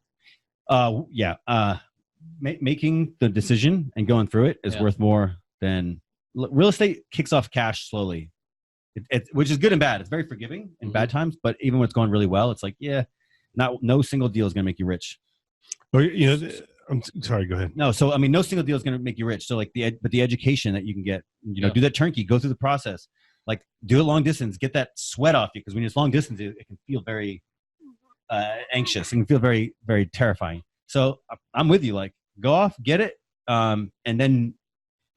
Making the decision and going through it is worth more than real estate. Kicks off cash slowly, which is good and bad. It's very forgiving in bad times, but even when it's going really well, it's like, no single deal is going to make you rich. Well, I'm sorry, go ahead. No, so I mean, no single deal is going to make you rich. So like the education that you can get, do that turnkey, go through the process, like do it long distance, get that sweat off you, because when it's long distance, it can feel very anxious. It can feel very, very terrifying. So I'm with you. Like go off, get it. And then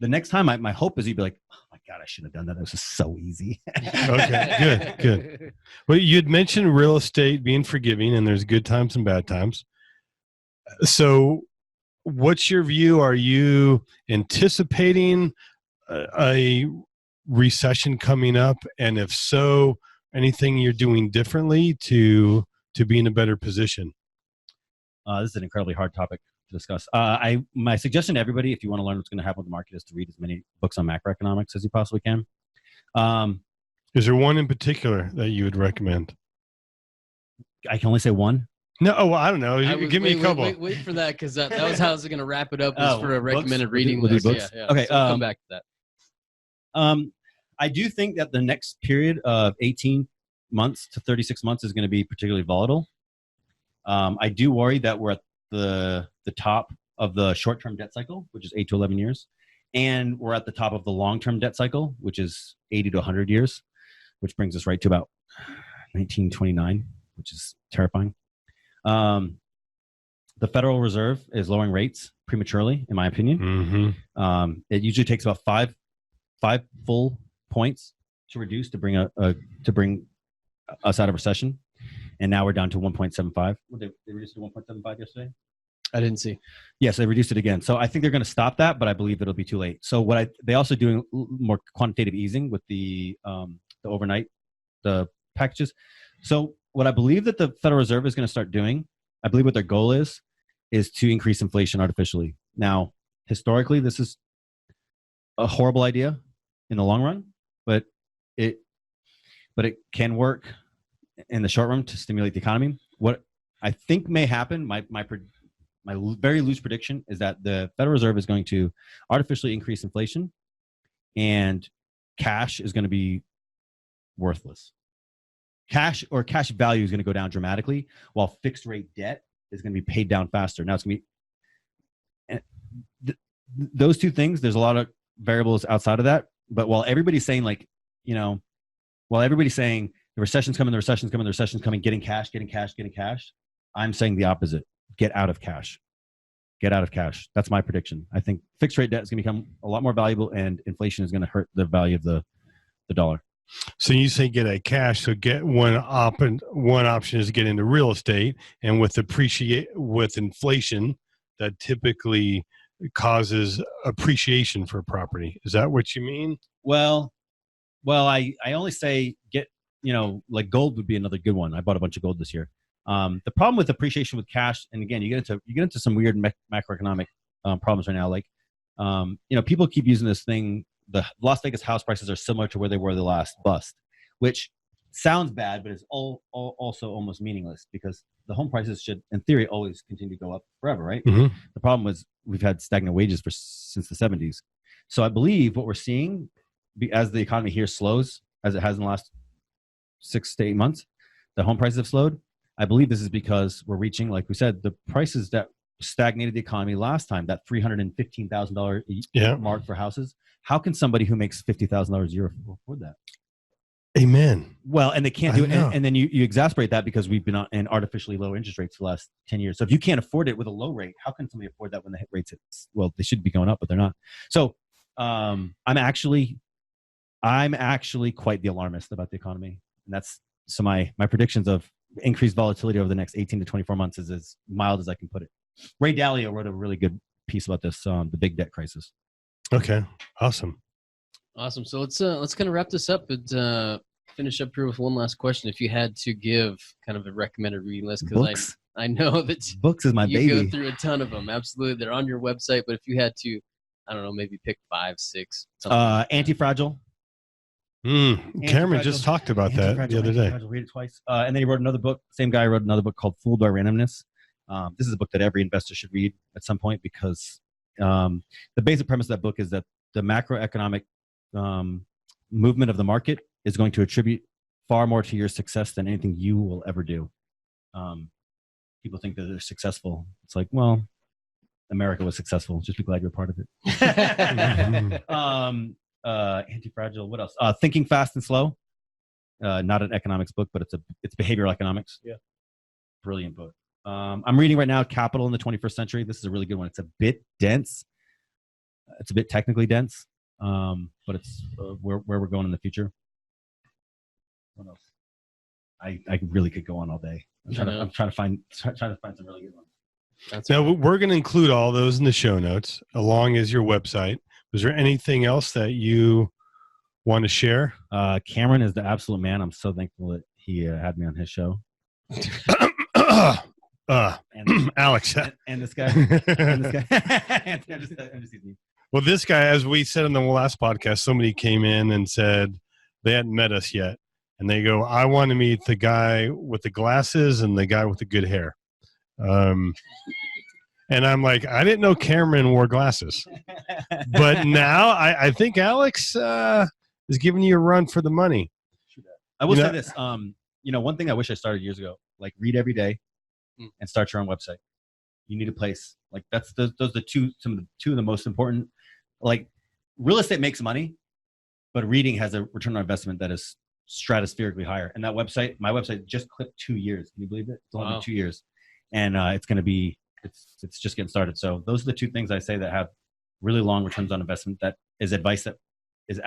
the next time my hope is you'd be like, oh my God, I shouldn't have done that. It was just so easy. Okay, good. Well, you'd mentioned real estate being forgiving and there's good times and bad times. So what's your view? Are you anticipating a recession coming up? And if so, anything you're doing differently to be in a better position? This is an incredibly hard topic to discuss. My suggestion to everybody, if you want to learn what's going to happen with the market, is to read as many books on macroeconomics as you possibly can. Is there one in particular that you would recommend? I can only say one. No, I don't know. Give me a couple. Wait for that, because that was how I was going to wrap it up. Was for a recommended books? reading We'll list. do books? Yeah. Okay, So we'll come back to that. I do think that the next period of 18 months to 36 months is going to be particularly volatile. I do worry that we're at the top of the short-term debt cycle, which is 8 to 11 years, and we're at the top of the long-term debt cycle, which is 80 to 100 years, which brings us right to about 1929, which is terrifying. The Federal Reserve is lowering rates prematurely, in my opinion. Mm-hmm. It usually takes about five full points to reduce to bring us out of recession, and now we're down to 1.75. They reduced it to 1.75 yesterday. I didn't see. Yes, they reduced it again. So I think they're going to stop that, but I believe it'll be too late. So they also doing more quantitative easing with the overnight the packages. So what I believe that the Federal Reserve is going to start doing, I believe what their goal is to increase inflation artificially. Now, historically, this is a horrible idea in the long run, but it can work in the short run to stimulate the economy. What I think may happen, my very loose prediction, is that the Federal Reserve is going to artificially increase inflation, and cash is going to be worthless. Cash value is going to go down dramatically, while fixed rate debt is going to be paid down faster. Now it's going to be those two things. There's a lot of variables outside of that, but while everybody's saying the recession's coming, getting cash, I'm saying the opposite. Get out of cash. That's my prediction. I think fixed rate debt is going to become a lot more valuable, and inflation is going to hurt the value of the dollar. So you say get out of cash. So get one option is to get into real estate, and with inflation, that typically causes appreciation for property. Is that what you mean? Well, I only say like gold would be another good one. I bought a bunch of gold this year. The problem with appreciation with cash, and again, you get into some weird macroeconomic problems right now. Like, people keep using this thing. The Las Vegas house prices are similar to where they were the last bust, which sounds bad, but is also almost meaningless, because the home prices should, in theory, always continue to go up forever, right? Mm-hmm. The problem was we've had stagnant wages since the 70s. So I believe what we're seeing, as the economy here slows, as it has in the last 6 to 8 months, the home prices have slowed. I believe this is because we're reaching, like we said, the prices that stagnated the economy last time, that $315,000 mark for houses. How can somebody who makes $50,000 a year afford that? Amen. Well, and they can't do it. And then you exasperate that because we've been in artificially low interest rates for the last 10 years. So if you can't afford it with a low rate, how can somebody afford that when the rates hit? Well, they should be going up, but they're not. So I'm actually quite the alarmist about the economy. And that's so my predictions of increased volatility over the next 18 to 24 months is as mild as I can put it. Ray Dalio wrote a really good piece about this, the big debt crisis. Okay. Awesome. So let's kind of wrap this up and finish up here with one last question. If you had to give kind of a recommended reading list, because I know that books is my baby. You go through a ton of them. Absolutely, they're on your website. But if you had to, I don't know, maybe pick 5, 6. Anti-Fragile. Cameron just talked about that the other day. Read it twice. And then he wrote another book. Same guy wrote another book called Fooled by Randomness. This is a book that every investor should read at some point, because the basic premise of that book is that the macroeconomic movement of the market is going to attribute far more to your success than anything you will ever do. People think that they're successful. It's like, well, America was successful. Just be glad you're a part of it. Anti-Fragile. What else? Thinking Fast and Slow. Not an economics book, but it's behavioral economics. Yeah. Brilliant book. I'm reading right now Capital in the 21st Century. This is a really good one. It's a bit dense. It's a bit technically dense, but it's where we're going in the future. What else? I really could go on all day. I'm trying to find some really good ones. Now we're going to include all those in the show notes, along as your website. Was there anything else that you want to share? Cameron is the absolute man. I'm so thankful that he had me on his show. Alex and this guy. And this guy. Well, this guy, as we said in the last podcast, somebody came in and said they hadn't met us yet. And they go, I want to meet the guy with the glasses and the guy with the good hair. And I'm like, I didn't know Cameron wore glasses. But now I think Alex is giving you a run for the money. I will say this. One thing I wish I started years ago, like read every day and start your own website. You need a place. Like those are two of the most important. Like real estate makes money, but reading has a return on investment that is stratospherically higher. And that website, my website, just clipped 2 years. Can you believe it? It's only been 2 years, and it's going to be it's just getting started. So those are the two things I say that have really long returns on investment. That is advice that is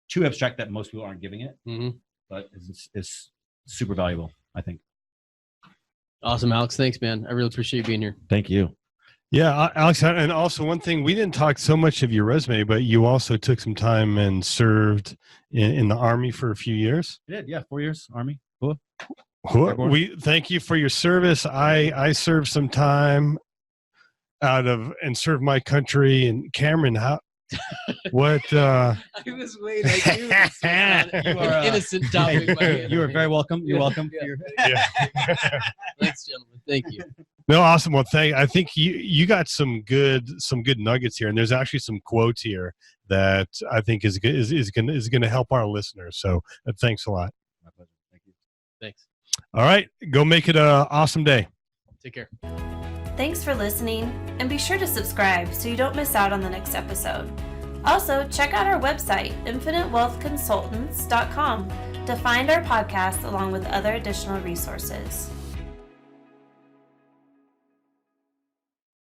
too abstract that most people aren't giving it, but is super valuable, I think. Awesome, Alex. Thanks, man. I really appreciate you being here. Thank you. Yeah, Alex, and also one thing, we didn't talk so much of your resume, but you also took some time and served in the Army for a few years. I did, yeah, 4 years, Army. Cool. We thank you for your service. I served some time and served my country. And Cameron, what? I was waiting. You are innocent topic. You are very welcome. You're welcome. Yeah. Thanks, gentlemen. Thank you. No, awesome. Well, I think you got some good nuggets here, and there's actually some quotes here that I think is going to help our listeners. So thanks a lot. My pleasure. Thank you. Thanks. All right, go make it an awesome day. Take care. Thanks for listening, and be sure to subscribe so you don't miss out on the next episode. Also, check out our website, infinitewealthconsultants.com, to find our podcast along with other additional resources.